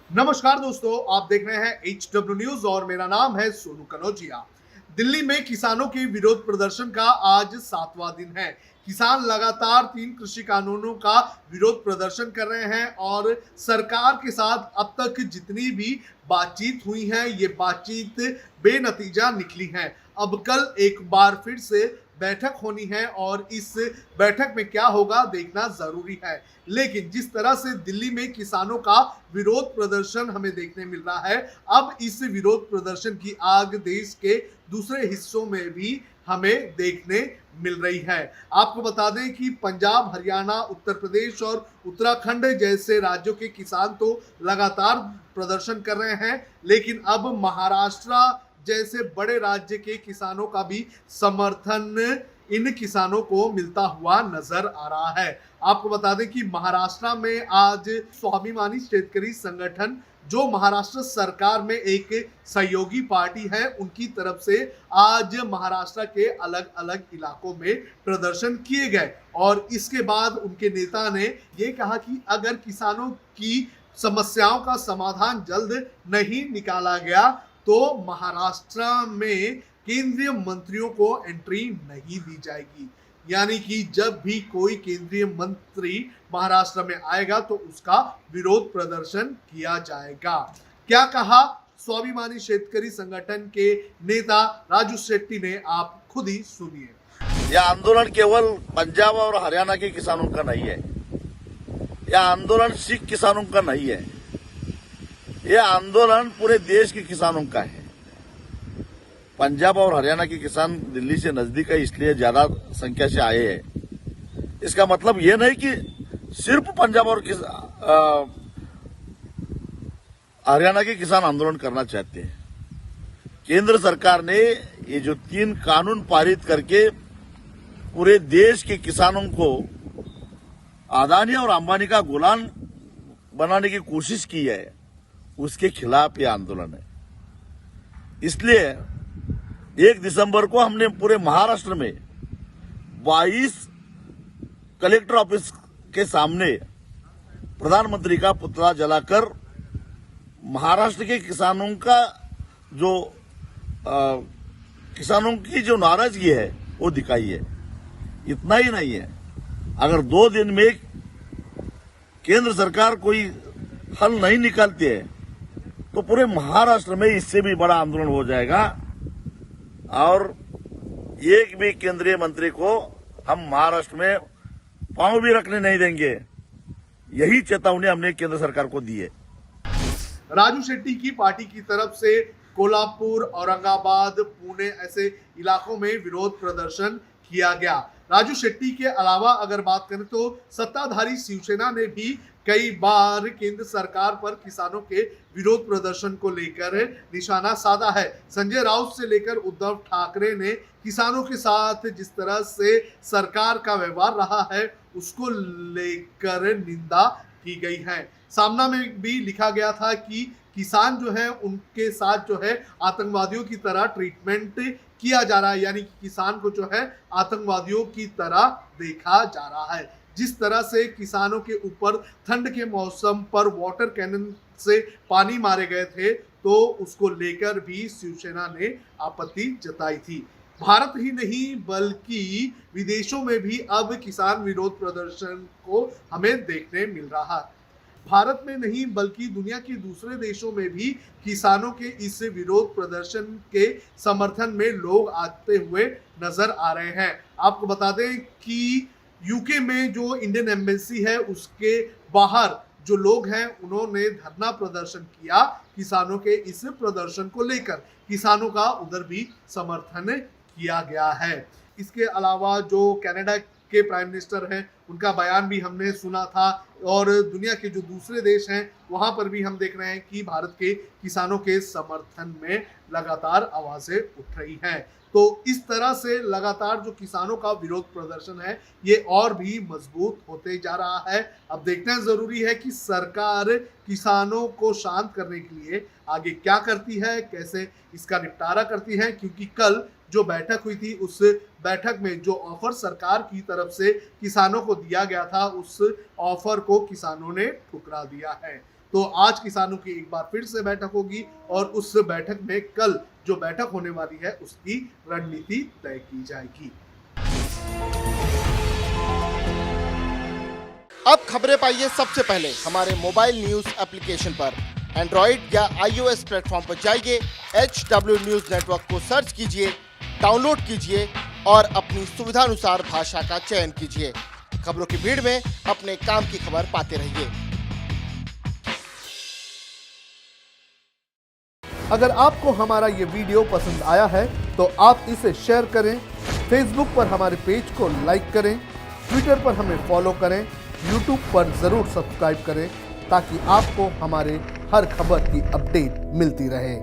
नमस्कार दोस्तों, आप देख रहे हैं HW न्यूज और मेरा नाम है सोनू कनौजिया। दिल्ली में किसानों के विरोध प्रदर्शन का आज 7वां दिन है। किसान लगातार 3 कृषि कानूनों का विरोध प्रदर्शन कर रहे हैं और सरकार के साथ अब तक जितनी भी बातचीत हुई है, ये बातचीत बेनतीजा निकली है। अब कल एक बार फिर से बैठक होनी है और इस बैठक में क्या होगा देखना जरूरी है। लेकिन जिस तरह से दिल्ली में किसानों का विरोध प्रदर्शन हमें देखने मिल रहा है, अब इस विरोध प्रदर्शन की आग देश के दूसरे हिस्सों में भी हमें देखने मिल रही है। आपको बता दें कि पंजाब, हरियाणा, उत्तर प्रदेश और उत्तराखंड जैसे राज्यों के किसान तो लगातार प्रदर्शन कर रहे हैं, लेकिन अब महाराष्ट्र जैसे बड़े राज्य के किसानों का भी समर्थन इन किसानों को मिलता हुआ नजर आ रहा है। आपको बता दें कि महाराष्ट्र में आज स्वाभिमानी शेतकरी संगठन, जो महाराष्ट्र सरकार में एक सहयोगी पार्टी है, उनकी तरफ से आज महाराष्ट्र के अलग अलग इलाकों में प्रदर्शन किए गए और इसके बाद उनके नेता ने ये कहा कि अगर किसानों की समस्याओं का समाधान जल्द नहीं निकाला गया तो महाराष्ट्र में केंद्रीय मंत्रियों को एंट्री नहीं दी जाएगी। यानी कि जब भी कोई केंद्रीय मंत्री महाराष्ट्र में आएगा तो उसका विरोध प्रदर्शन किया जाएगा। क्या कहा स्वाभिमानी शेतकरी संगठन के नेता राजू शेट्टी ने, आप खुद ही सुनिए। यह आंदोलन केवल पंजाब और हरियाणा के किसानों का नहीं है। यह आंदोलन सिख किसानों का नहीं है। यह आंदोलन पूरे देश के किसानों का है। पंजाब और हरियाणा के किसान दिल्ली से नजदीक है, इसलिए ज्यादा संख्या से आए हैं। इसका मतलब यह नहीं कि सिर्फ पंजाब और हरियाणा के किसान आंदोलन करना चाहते हैं। केंद्र सरकार ने ये जो 3 कानून पारित करके पूरे देश के किसानों को अदानी और अंबानी का गुलाम बनाने की कोशिश की है, उसके खिलाफ यह आंदोलन है। इसलिए 1 दिसंबर को हमने पूरे महाराष्ट्र में 22 कलेक्टर ऑफिस के सामने प्रधानमंत्री का पुतला जलाकर महाराष्ट्र के किसानों का जो किसानों की जो नाराजगी है वो दिखाई है। इतना ही नहीं है, अगर 2 दिन में केंद्र सरकार कोई हल नहीं निकालती है तो पूरे महाराष्ट्र में इससे भी बड़ा आंदोलन हो जाएगा और एक भी केंद्रीय मंत्री को हम महाराष्ट्र में पांव भी रखने नहीं देंगे। यही चेतावनी हमने केंद्र सरकार को दी है। राजू शेट्टी की पार्टी की तरफ से कोल्हापुर, औरंगाबाद, पुणे ऐसे इलाकों में विरोध प्रदर्शन किया गया। राजू शेट्टी के अलावा अगर बात करें तो सत्ताधारी शिवसेना ने भी कई बार केंद्र सरकार पर किसानों के विरोध प्रदर्शन को लेकर निशाना साधा है। संजय राउत से लेकर उद्धव ठाकरे ने किसानों के साथ जिस तरह से सरकार का व्यवहार रहा है उसको लेकर निंदा की गई है। सामना में भी लिखा गया था कि किसान जो है उनके साथ जो है आतंकवादियों की तरह ट्रीटमेंट किया जा रहा है, यानी कि किसान को जो है आतंकवादियों की तरह देखा जा रहा है। जिस तरह से किसानों के ऊपर ठंड के मौसम पर वाटर कैनन से पानी मारे गए थे तो उसको लेकर भी शिवसेना ने आपत्ति जताई थी। भारत ही नहीं बल्कि विदेशों में भी अब किसान विरोध प्रदर्शन को हमें देखने मिल रहा है। भारत में नहीं बल्कि दुनिया के दूसरे देशों में भी किसानों के इस विरोध प्रदर्शन के समर्थन में लोग आते हुए नजर आ रहे हैं। आपको बता दें कि यूके में जो इंडियन एम्बेसी है उसके बाहर जो लोग हैं उन्होंने धरना प्रदर्शन किया किसानों के इस प्रदर्शन को लेकर। किसानों का उधर भी समर्थन किया गया है। इसके अलावा जो कनाडा के प्राइम मिनिस्टर हैं उनका बयान भी हमने सुना था और दुनिया के जो दूसरे देश हैं वहां पर भी हम देख रहे हैं कि भारत के किसानों के समर्थन में लगातार आवाजें उठ रही हैं। तो इस तरह से लगातार जो किसानों का विरोध प्रदर्शन है ये और भी मजबूत होते जा रहा है। अब देखना जरूरी है कि सरकार किसानों को शांत करने के लिए आगे क्या करती है, कैसे इसका निपटारा करती है, क्योंकि कल जो बैठक हुई थी उस बैठक में जो ऑफर सरकार की तरफ से किसानों को दिया गया था उस ऑफर को किसानों ने ठुकरा दिया है। तो आज किसानों की एक बार फिर से बैठक होगी और उस बैठक में कल जो बैठक होने वाली है उसकी रणनीति तय की जाएगी। अब खबरें पाइए सबसे पहले हमारे मोबाइल न्यूज एप्लीकेशन पर। एंड्रॉइड या iOS प्लेटफॉर्म पर जाइए, HW न्यूज नेटवर्क को सर्च कीजिए, डाउनलोड कीजिए और अपनी सुविधानुसार भाषा का चयन कीजिए। खबरों की भीड़ में अपने काम की खबर पाते रहिए। अगर आपको हमारा ये वीडियो पसंद आया है तो आप इसे शेयर करें, फेसबुक पर हमारे पेज को लाइक करें, ट्विटर पर हमें फॉलो करें, यूट्यूब पर जरूर सब्सक्राइब करें ताकि आपको हमारे हर खबर की अपडेट मिलती रहे।